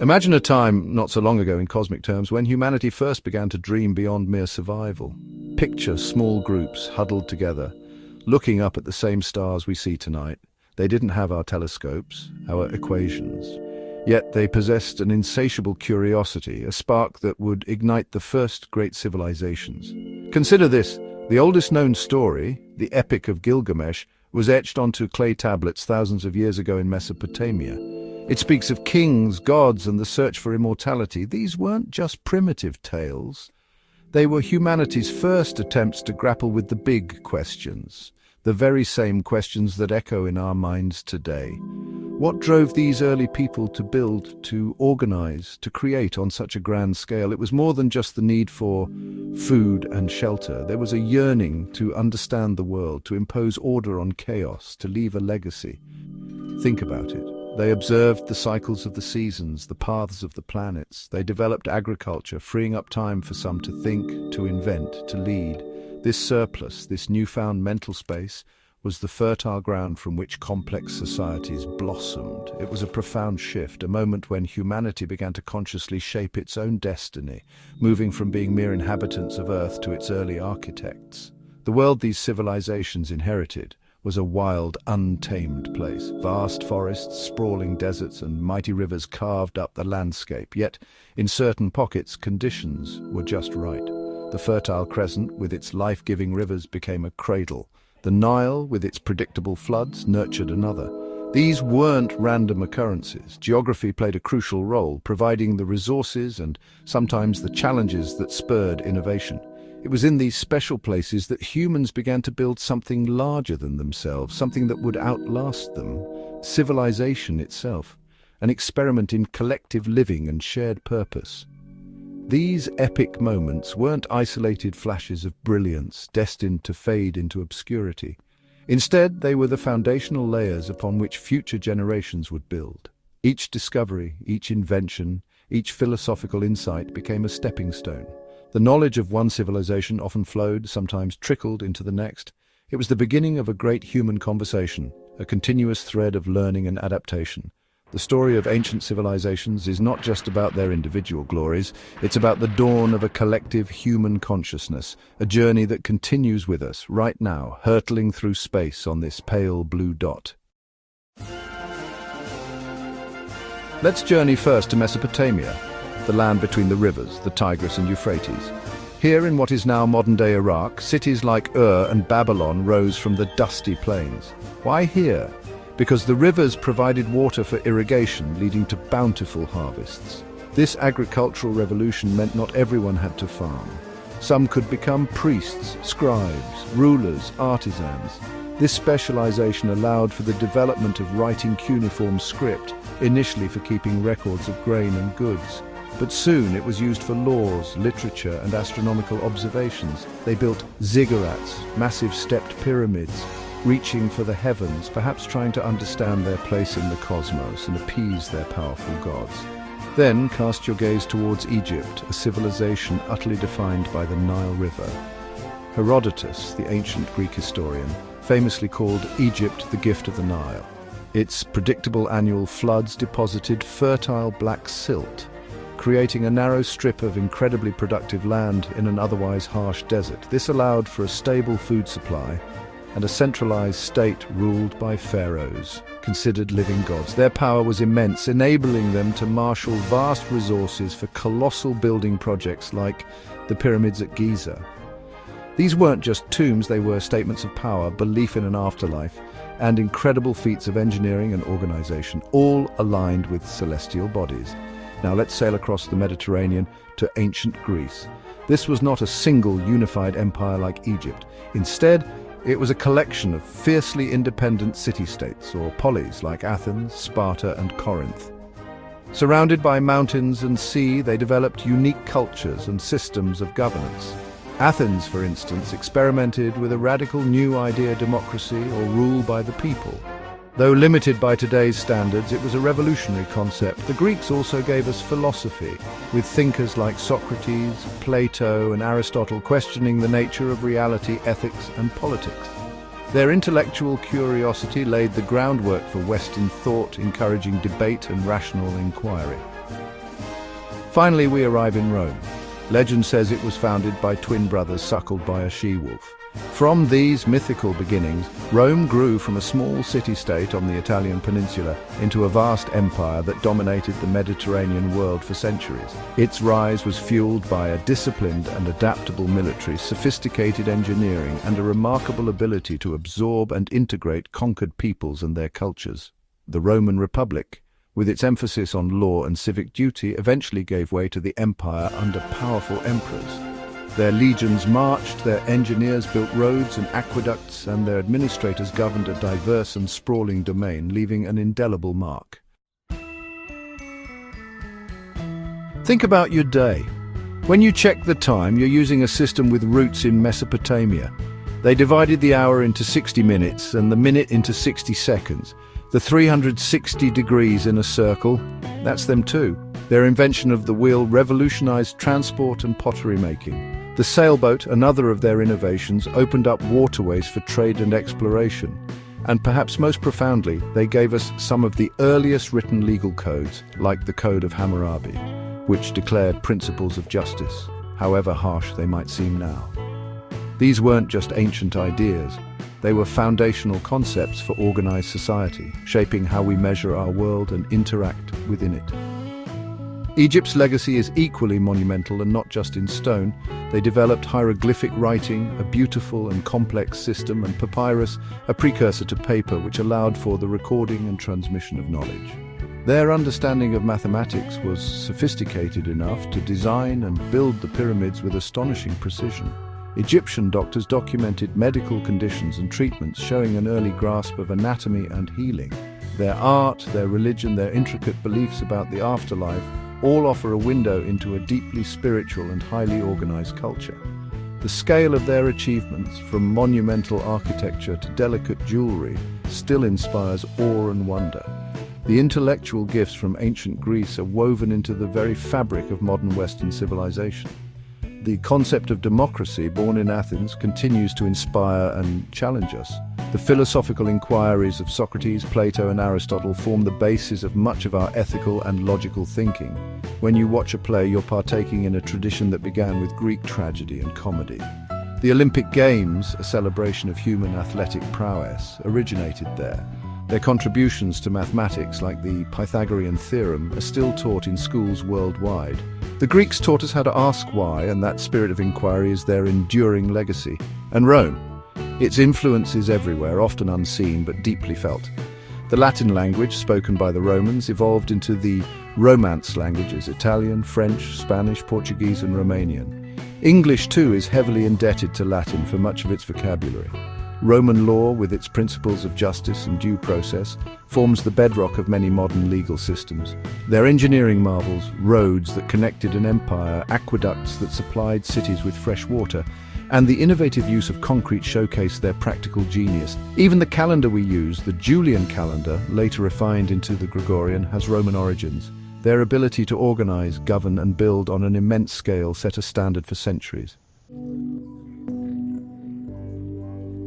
Imagine a time, not so long ago in cosmic terms, when humanity first began to dream beyond mere survival. Picture small groups huddled together, looking up at the same stars we see tonight. They didn't have our telescopes, our equations. Yet they possessed an insatiable curiosity, a spark that would ignite the first great civilizations. Consider this: the oldest known story, the Epic of Gilgamesh, was etched onto clay tablets thousands of years ago in Mesopotamia. It speaks of kings, gods, and the search for immortality. These weren't just primitive tales. They were humanity's first attempts to grapple with the big questions, the very same questions that echo in our minds today. What drove these early people to build, to organize, to create on such a grand scale? It was more than just the need for food and shelter. There was a yearning to understand the world, to impose order on chaos, to leave a legacy. Think about it. They observed the cycles of the seasons, the paths of the planets. They developed agriculture, freeing up time for some to think, to invent, to lead. This surplus, this newfound mental space, was the fertile ground from which complex societies blossomed. It was a profound shift, a moment when humanity began to consciously shape its own destiny, moving from being mere inhabitants of Earth to its early architects. The world these civilizations inherited was a wild, untamed place. Vast forests, sprawling deserts, and mighty rivers carved up the landscape. Yet, in certain pockets, conditions were just right. The Fertile Crescent, with its life-giving rivers, became a cradle. The Nile, with its predictable floods, nurtured another. These weren't random occurrences. Geography played a crucial role, providing the resources and sometimes the challenges that spurred innovation. It was in these special places that humans began to build something larger than themselves, something that would outlast them. Civilization itself, an experiment in collective living and shared purpose. These epic moments weren't isolated flashes of brilliance destined to fade into obscurity. Instead, they were the foundational layers upon which future generations would build. Each discovery, each invention, each philosophical insight became a stepping stone. The knowledge of one civilization often flowed, sometimes trickled into the next. It was the beginning of a great human conversation, a continuous thread of learning and adaptation. The story of ancient civilizations is not just about their individual glories, it's about the dawn of a collective human consciousness, a journey that continues with us right now, hurtling through space on this pale blue dot. Let's journey first to Mesopotamia, the land between the rivers, the Tigris and Euphrates. Here in what is now modern-day Iraq, cities like Ur and Babylon rose from the dusty plains. Why here? Because the rivers provided water for irrigation, leading to bountiful harvests. This agricultural revolution meant not everyone had to farm. Some could become priests, scribes, rulers, artisans. This specialization allowed for the development of writing cuneiform script, initially for keeping records of grain and goods. But soon it was used for laws, literature, and astronomical observations. They built ziggurats, massive stepped pyramids, reaching for the heavens, perhaps trying to understand their place in the cosmos and appease their powerful gods. Then cast your gaze towards Egypt, a civilization utterly defined by the Nile River. Herodotus, the ancient Greek historian, famously called Egypt the gift of the Nile. Its predictable annual floods deposited fertile black silt, creating a narrow strip of incredibly productive land in an otherwise harsh desert. This allowed for a stable food supply and a centralized state ruled by pharaohs, considered living gods. Their power was immense, enabling them to marshal vast resources for colossal building projects like the pyramids at Giza. These weren't just tombs, they were statements of power, belief in an afterlife, and incredible feats of engineering and organization, all aligned with celestial bodies. Now let's sail across the Mediterranean to ancient Greece. This was not a single unified empire like Egypt. Instead, it was a collection of fiercely independent city-states, or polis, like Athens, Sparta, and Corinth. Surrounded by mountains and sea, they developed unique cultures and systems of governance. Athens, for instance, experimented with a radical new idea: democracy, or rule by the people. Though limited by today's standards, it was a revolutionary concept. The Greeks also gave us philosophy, with thinkers like Socrates, Plato, and Aristotle questioning the nature of reality, ethics, and politics. Their intellectual curiosity laid the groundwork for Western thought, encouraging debate and rational inquiry. Finally, we arrive in Rome. Legend says it was founded by twin brothers suckled by a she-wolf. From these mythical beginnings, Rome grew from a small city-state on the Italian peninsula into a vast empire that dominated the Mediterranean world for centuries. Its rise was fueled by a disciplined and adaptable military, sophisticated engineering, and a remarkable ability to absorb and integrate conquered peoples and their cultures. The Roman Republic, with its emphasis on law and civic duty, eventually gave way to the empire under powerful emperors. Their legions marched, their engineers built roads and aqueducts, and their administrators governed a diverse and sprawling domain, leaving an indelible mark. Think about your day. When you check the time, you're using a system with roots in Mesopotamia. They divided the hour into 60 minutes and the minute into 60 seconds. The 360 degrees in a circle, that's them too. Their invention of the wheel revolutionized transport and pottery making. The sailboat, another of their innovations, opened up waterways for trade and exploration. And perhaps most profoundly, they gave us some of the earliest written legal codes, like the Code of Hammurabi, which declared principles of justice, however harsh they might seem now. These weren't just ancient ideas. They were foundational concepts for organized society, shaping how we measure our world and interact within it. Egypt's legacy is equally monumental, and not just in stone. They developed hieroglyphic writing, a beautiful and complex system, and papyrus, a precursor to paper which allowed for the recording and transmission of knowledge. Their understanding of mathematics was sophisticated enough to design and build the pyramids with astonishing precision. Egyptian doctors documented medical conditions and treatments, showing an early grasp of anatomy and healing. Their art, their religion, their intricate beliefs about the afterlife all offer a window into a deeply spiritual and highly organized culture. The scale of their achievements, from monumental architecture to delicate jewelry, still inspires awe and wonder. The intellectual gifts from ancient Greece are woven into the very fabric of modern Western civilization. The concept of democracy, born in Athens, continues to inspire and challenge us. The philosophical inquiries of Socrates, Plato, and Aristotle form the basis of much of our ethical and logical thinking. When you watch a play, you're partaking in a tradition that began with Greek tragedy and comedy. The Olympic Games, a celebration of human athletic prowess, originated there. Their contributions to mathematics, like the Pythagorean theorem, are still taught in schools worldwide. The Greeks taught us how to ask why, and that spirit of inquiry is their enduring legacy. And Rome. Its influence is everywhere, often unseen but deeply felt. The Latin language, spoken by the Romans, evolved into the Romance languages: Italian, French, Spanish, Portuguese, and Romanian. English, too, is heavily indebted to Latin for much of its vocabulary. Roman law, with its principles of justice and due process, forms the bedrock of many modern legal systems. Their engineering marvels, roads that connected an empire, aqueducts that supplied cities with fresh water, and the innovative use of concrete showcase their practical genius. Even the calendar we use, the Julian calendar, later refined into the Gregorian, has Roman origins. Their ability to organize, govern, and build on an immense scale set a standard for centuries.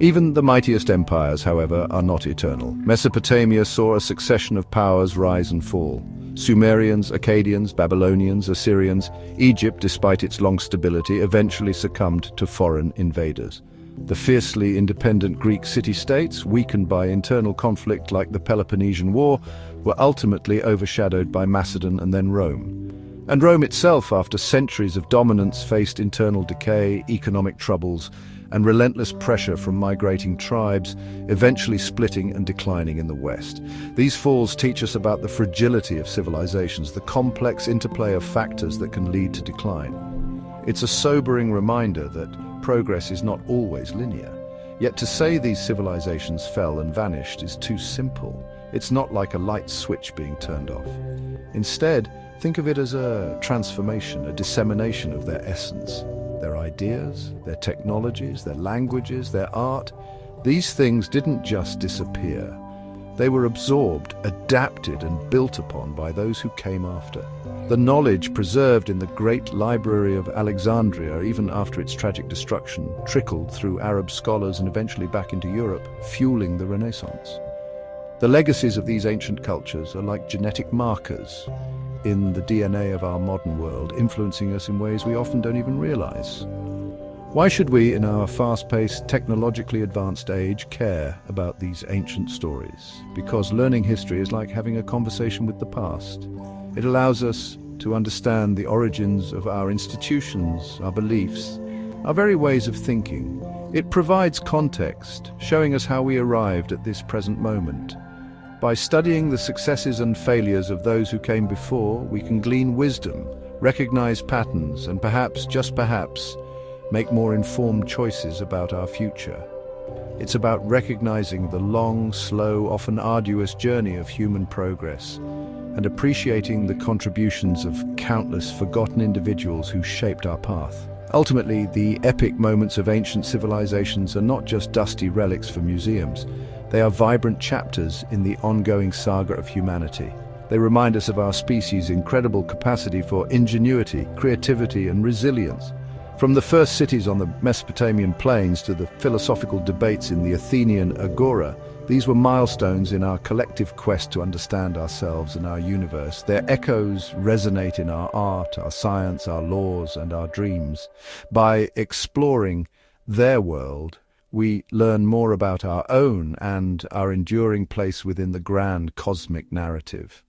Even the mightiest empires, however, are not eternal. Mesopotamia saw a succession of powers rise and fall. Sumerians, Akkadians, Babylonians, Assyrians. Egypt, despite its long stability, eventually succumbed to foreign invaders. The fiercely independent Greek city-states, weakened by internal conflict like the Peloponnesian War, were ultimately overshadowed by Macedon and then Rome. And Rome itself, after centuries of dominance, faced internal decay, economic troubles, and relentless pressure from migrating tribes, eventually splitting and declining in the West. These falls teach us about the fragility of civilizations, the complex interplay of factors that can lead to decline. It's a sobering reminder that progress is not always linear. Yet to say these civilizations fell and vanished is too simple. It's not like a light switch being turned off. Instead, think of it as a transformation, a dissemination of their essence. Their ideas, their technologies, their languages, their art. These things didn't just disappear. They were absorbed, adapted, and built upon by those who came after. The knowledge preserved in the great library of Alexandria, even after its tragic destruction, trickled through Arab scholars and eventually back into Europe, fueling the Renaissance. The legacies of these ancient cultures are like genetic markers. in the DNA of our modern world, influencing us in ways we often don't even realize. Why should we, in our fast-paced, technologically advanced age, care about these ancient stories? Because learning history is like having a conversation with the past. It allows us to understand the origins of our institutions, our beliefs, our very ways of thinking. It provides context, showing us how we arrived at this present moment. By studying the successes and failures of those who came before, we can glean wisdom, recognize patterns, and perhaps, just perhaps, make more informed choices about our future. It's about recognizing the long, slow, often arduous journey of human progress and appreciating the contributions of countless forgotten individuals who shaped our path. Ultimately, the epic moments of ancient civilizations are not just dusty relics for museums. They are vibrant chapters in the ongoing saga of humanity. They remind us of our species' incredible capacity for ingenuity, creativity, and resilience. From the first cities on the Mesopotamian plains to the philosophical debates in the Athenian Agora, these were milestones in our collective quest to understand ourselves and our universe. Their echoes resonate in our art, our science, our laws, and our dreams. By exploring their world, we learn more about our own and our enduring place within the grand cosmic narrative.